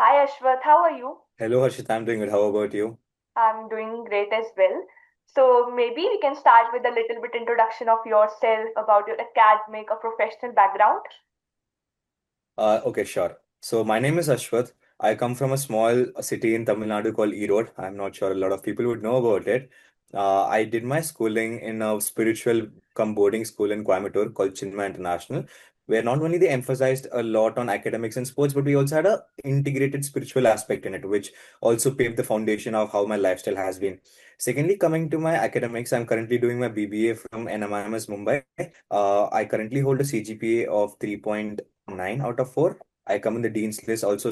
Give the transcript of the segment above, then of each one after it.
Hi Ashwath, how are you? Hello, Harshit. I'm doing good. How about you? I'm doing great as well. So maybe we can start with a little bit introduction of yourself about your academic or professional background. Okay, sure. So my name is Aswath. I come from a small city in Tamil Nadu called Erode. I'm not sure a lot of people would know about it. I did my schooling in a spiritual boarding school in Coimbatore called Chinma International, where not only they emphasized a lot on academics and sports, but we also had a integrated spiritual aspect in it, which also paved the foundation of how my lifestyle has been. Secondly, coming to my academics, I'm currently doing my BBA from NMIMS Mumbai. I currently hold a CGPA of 3.9 out of 4. I come in the Dean's list, also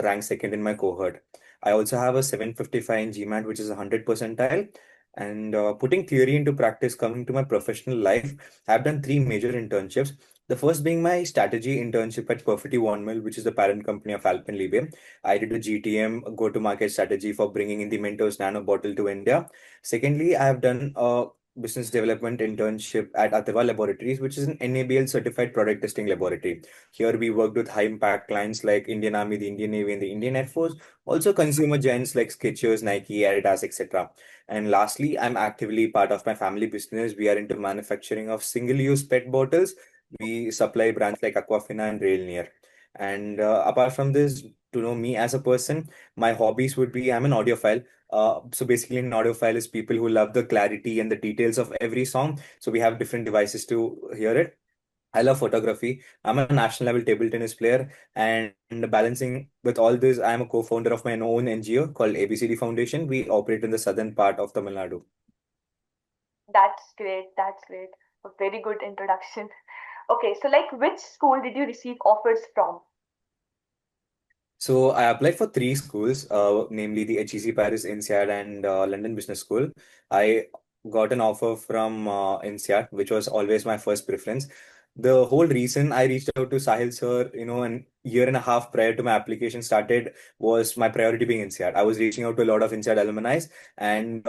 rank second in my cohort. I also have a 755 in GMAT, which is a 100 percentile. And putting theory into practice, coming to my professional life, I've done three major internships. The first being my strategy internship at Perfectly One Mill, which is the parent company of Alpenliebe. I did a GTM, go-to-market strategy for bringing in the Mentos Nano bottle to India. Secondly, I have done a business development internship at Atava Laboratories, which is an NABL certified product testing laboratory. Here we worked with high impact clients like Indian Army, the Indian Navy, and the Indian Air Force, also consumer giants like Skechers, Nike, Adidas, etc. And lastly, I'm actively part of my family business. We are into manufacturing of single-use PET bottles. We supply brands like Aquafina and Railneer. And apart from this, to know me as a person, my hobbies would be I'm an audiophile. So basically, an audiophile is people who love the clarity and the details of every song. So we have different devices to hear it. I love photography. I'm a national level table tennis player, and balancing with all this, I'm a co-founder of my own NGO called ABCD Foundation. We operate in the southern part of Tamil Nadu. That's great, that's great. A very good introduction. Okay, so like which school did you receive offers from? So I applied for three schools, namely the HEC Paris, INSEAD, and London Business School. I got an offer from INSEAD, which was always my first preference. The whole reason I reached out to Sahil sir, an year and a half prior to my application started, was my priority being INSEAD. I was reaching out to a lot of INSEAD alumni, and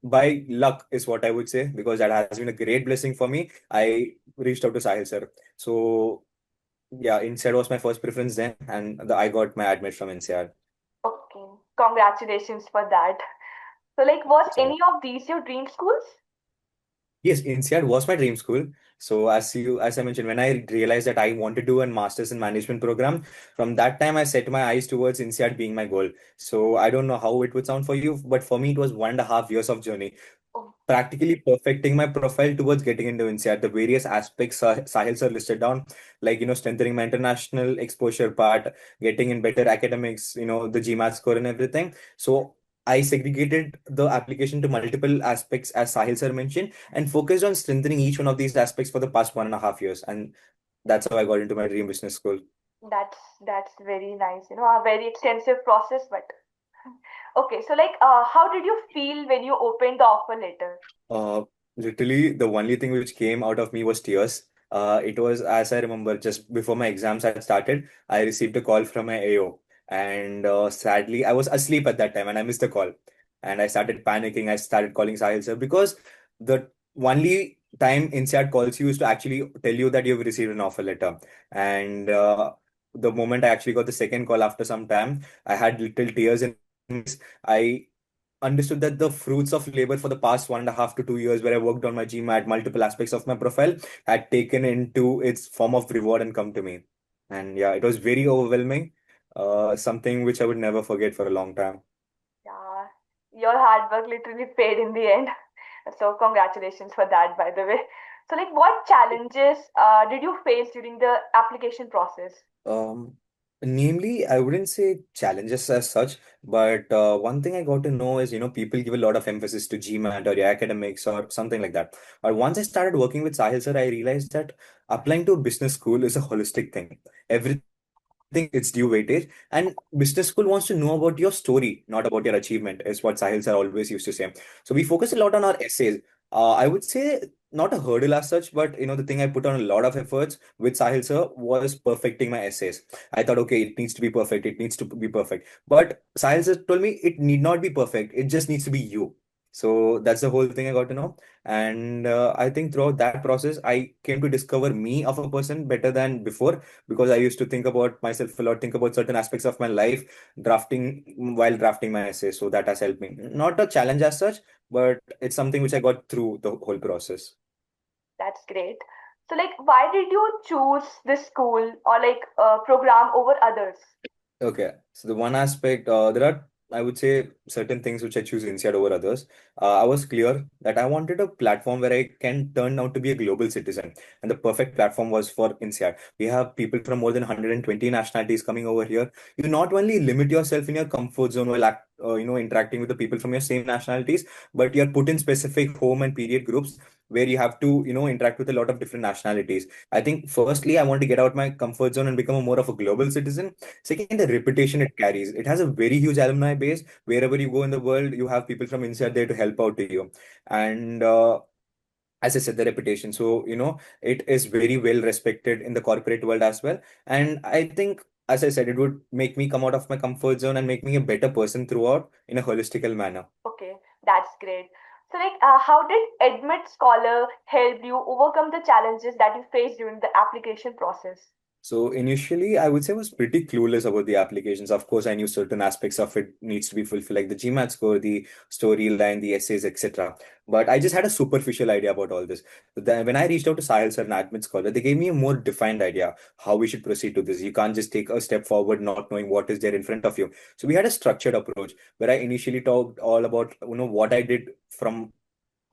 by luck is what I would say, because that has been a great blessing for me. I reached out to Sahil sir. So yeah, INSEAD was my first preference then, and I got my admit from INSEAD. Okay, congratulations for that. So like was any of these your dream schools? Yes, INSEAD was my dream school. So as I mentioned, when I realized that I want to do a master's in management program, from that time I set my eyes towards INSEAD being my goal. So I don't know how it would sound for you, but for me it was 1.5 years of journey, Oh, practically perfecting my profile towards getting into INSEAD. The various aspects Sahil sir listed down, like strengthening my international exposure part, getting in better academics, the GMAT score and everything. So I segregated the application to multiple aspects, as Sahil sir mentioned, and focused on strengthening each one of these aspects for the past 1.5 years. And that's how I got into my dream business school. that's very nice. A very extensive process, but okay, so like how did you feel when you opened the offer letter? Uh, Literally, the only thing which came out of me was tears. It was, as I remember, just before my exams had started, I received a call from my AO. And sadly, I was asleep at that time and I missed the call. And I started panicking. I started calling Sahil sir, because the only time INSEAD calls you is to actually tell you that you've received an offer letter. And the moment I actually got the second call after some time, I had little tears in my eyes. I understood that the fruits of labor for the past 1.5 to 2 years, where I worked on my GMAT, multiple aspects of my profile, had taken into its form of reward and come to me. And yeah, it was very overwhelming. Something which I would never forget for a long time. Yeah, your hard work literally paid in the end. So congratulations for that, by the way. So like what challenges did you face during the application process? Um, Namely, I wouldn't say challenges as such, but one thing I got to know is, people give a lot of emphasis to GMAT or your academics or something like that. But once I started working with Sahil sir, I realized that applying to a business school is a holistic thing. Everything it's due weightage, and business school wants to know about your story, not about your achievement, is what Sahil sir always used to say. So we focus a lot on our essays. I would say not a hurdle as such, but the thing I put on a lot of efforts with Sahil sir was perfecting my essays. I thought, okay, it needs to be perfect, it needs to be perfect, but Sahil sir told me it need not be perfect, it just needs to be you. So that's the whole thing I got to know. And I think throughout that process, I came to discover me of a person better than before, because I used to think about myself a lot, think about certain aspects of my life, while drafting my essay. So that has helped me. Not a challenge as such, but it's something which I got through the whole process. That's great. So, like, why did you choose this school or like program over others? Okay, so the one aspect, there are, I would say, certain things which I choose INSEAD over others. I was clear that I wanted a platform where I can turn out to be a global citizen, and the perfect platform was for INSEAD. We have people from more than 120 nationalities coming over here. You not only limit yourself in your comfort zone while interacting with the people from your same nationalities, but you're put in specific home and period groups where you have to, interact with a lot of different nationalities. I think, firstly, I want to get out my comfort zone and become a more of a global citizen. Second, the reputation it carries. It has a very huge alumni base. Wherever you go in the world, you have people from inside there to help out to you. And as I said, the reputation. So, it is very well respected in the corporate world as well. And I think, as I said, it would make me come out of my comfort zone and make me a better person throughout in a holistical manner. Okay, that's great. So, like, how did Admit Scholar help you overcome the challenges that you faced during the application process? So initially, I would say I was pretty clueless about the applications. Of course, I knew certain aspects of it needs to be fulfilled, like the GMAT score, the storyline, the essays, etc. But I just had a superficial idea about all this. Then when I reached out to Sahil sir and Admit Scholar, they gave me a more defined idea how we should proceed to this. You can't just take a step forward not knowing what is there in front of you. So we had a structured approach where I initially talked all about what I did from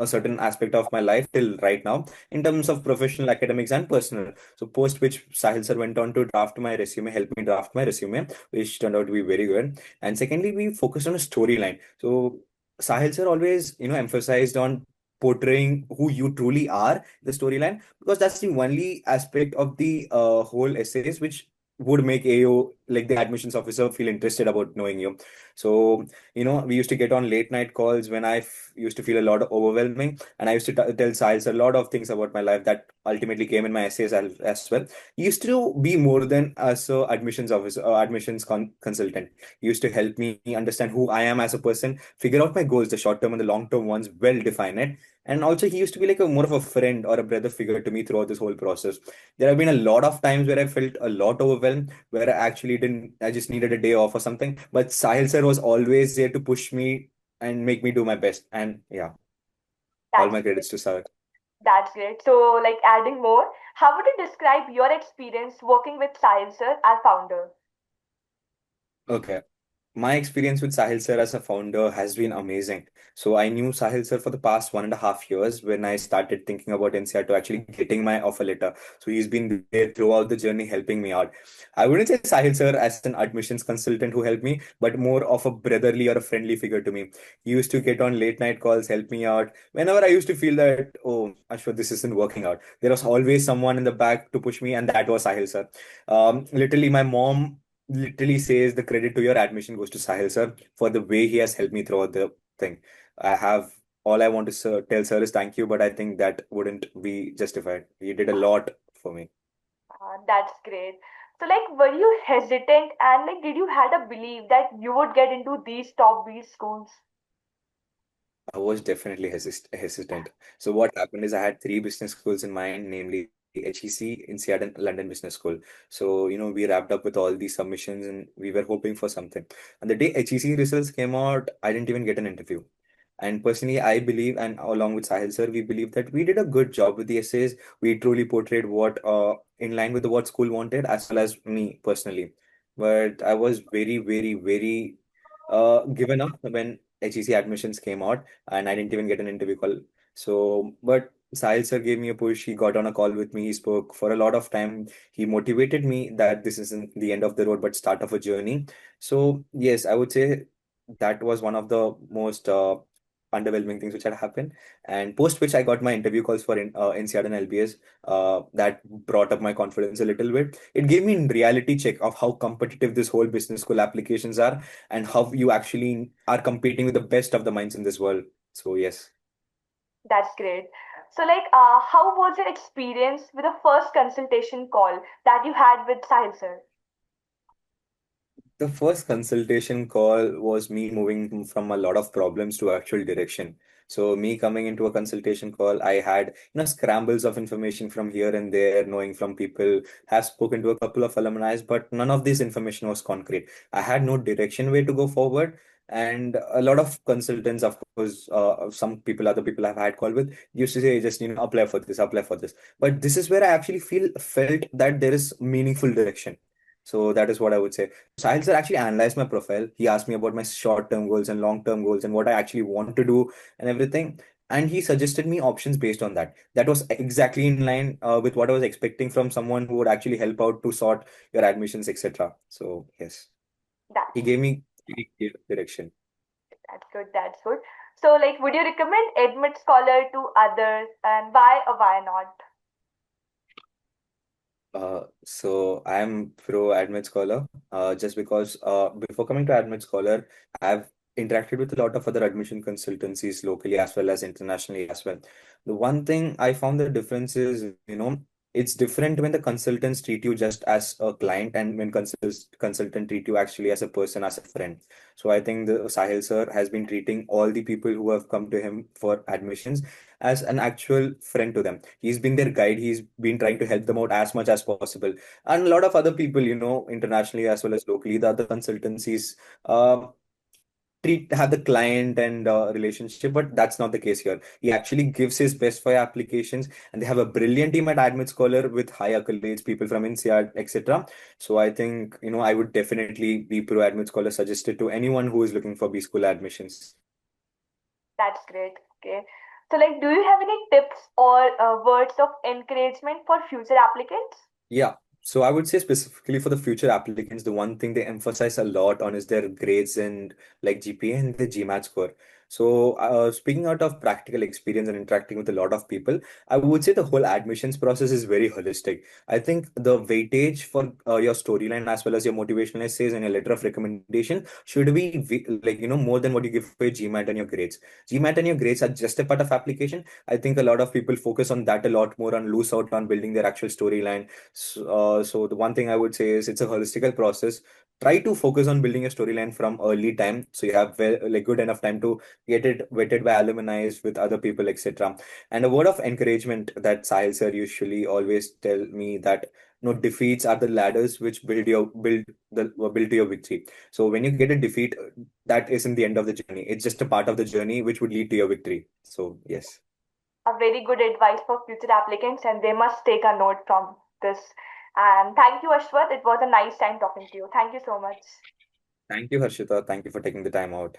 a certain aspect of my life till right now in terms of professional, academics, and personal. So post which Sahil sir went on to draft my resume, help me draft my resume, which turned out to be very good. And secondly, we focused on a storyline. So Sahil sir always, emphasized on portraying who you truly are, the storyline, because that's the only aspect of the whole essays which would make AO, like the admissions officer, feel interested about knowing you. So we used to get on late night calls when I used to feel a lot of overwhelming, and I used to tell Siles a lot of things about my life that ultimately came in my essays as well. He used to be more than as a admissions officer, consultant. He used to help me understand who I am as a person, figure out my goals, the short term and the long term ones, well define it. And also, he used to be like a more of a friend or a brother figure to me throughout this whole process. There have been a lot of times where I felt a lot overwhelmed, where I actually didn't, I just needed a day off or something. But Sahil sir was always there to push me and make me do my best. And yeah, all That's my great. credits to Sahil. That's great. So, like, adding more, how would you describe your experience working with Sahil sir as founder? Okay. My experience with Sahil sir as a founder has been amazing. So I knew Sahil sir for the past 1.5 years when I started thinking about NCR to actually getting my offer letter. So he's been there throughout the journey helping me out. I wouldn't say Sahil sir as an admissions consultant who helped me, but more of a brotherly or a friendly figure to me. He used to get on late night calls, help me out. Whenever I used to feel that, oh, Ashwat, this isn't working out, there was always someone in the back to push me, and that was Sahil sir. Literally, my mom literally says the credit to your admission goes to Sahil sir for the way he has helped me throughout the thing. I have all I want to tell sir is thank you, but I think that wouldn't be justified. He did a lot for me. That's great. So, like, were you hesitant and like, did you had a belief that you would get into these top B schools? I was definitely hesitant. So what happened is I had three business schools in mind, namely HEC, INSEAD, and London Business School. So, we wrapped up with all these submissions and we were hoping for something. And the day HEC results came out, I didn't even get an interview. And personally, I believe, and along with Sahil sir, we believe that we did a good job with the essays. We truly portrayed what, in line with what school wanted, as well as me personally. But I was very, very, very given up when HEC admissions came out, and I didn't even get an interview call. So, but Sahil sir gave me a push. He got on a call with me. He spoke for a lot of time. He motivated me that this isn't the end of the road, but start of a journey. So, yes, I would say that was one of the most underwhelming things which had happened. And post which I got my interview calls for NCR and LBS. That brought up my confidence a little bit. It gave me a reality check of how competitive this whole business school applications are and how you actually are competing with the best of the minds in this world. So yes. That's great. So, like, how was your experience with the first consultation call that you had with Sahil sir? The first consultation call was me moving from a lot of problems to actual direction. So me coming into a consultation call, I had, scrambles of information from here and there, knowing from people, have spoken to a couple of alumni, but none of this information was concrete. I had no direction way to go forward. And a lot of consultants, of course, some people, other people I've had call with, used to say, just, apply for this, apply for this. But this is where I actually felt that there is meaningful direction. So that is what I would say. Sahil sir actually analyzed my profile. He asked me about my short-term goals and long-term goals and what I actually want to do and everything. And he suggested me options based on that. That was exactly in line with what I was expecting from someone who would actually help out to sort your admissions, etc. So yes, he That's gave me pretty clear direction. that's good. That's good. So, like, would you recommend Admit Scholar to others, and why or why not? So I'm pro Admit Scholar, just because before coming to Admit Scholar, I've interacted with a lot of other admission consultancies locally as well as internationally as well. The one thing I found the difference is, it's different when the consultants treat you just as a client and when consultant treat you actually as a person, as a friend. So I think the Sahil sir has been treating all the people who have come to him for admissions as an actual friend to them. He's been their guide. He's been trying to help them out as much as possible. And a lot of other people, internationally as well as locally, the other consultancies uh, treat have the client and relationship, but that's not the case here. He actually gives his best for your applications, and they have a brilliant team at Admit Scholar with high accolades, people from INSEAD, etc. So I think, I would definitely be pro Admit Scholar, suggested to anyone who is looking for B school admissions. That's great. Okay. So, like, do you have any tips or words of encouragement for future applicants? Yeah. So I would say specifically for the future applicants, the one thing they emphasize a lot on is their grades and like GPA and the GMAT score. So speaking out of practical experience and interacting with a lot of people, I would say the whole admissions process is very holistic. I think the weightage for your storyline as well as your motivational essays and your letter of recommendation should be like, more than what you give for your GMAT and your grades. GMAT and your grades are just a part of application. I think a lot of people focus on that a lot more and lose out on building their actual storyline. So the one thing I would say is it's a holistical process. Try to focus on building a storyline from early time, so you have like good enough time to get it vetted by alumni with other people, etc. And a word of encouragement that Sahil sir usually always tell me that no defeats are the ladders which build to your victory. So when you get a defeat, that isn't the end of the journey. It's just a part of the journey which would lead to your victory. So yes. A very good advice for future applicants, and they must take a note from this. And thank you, Ashwath. It was a nice time talking to you. Thank you so much. Thank you, Harshita. Thank you for taking the time out.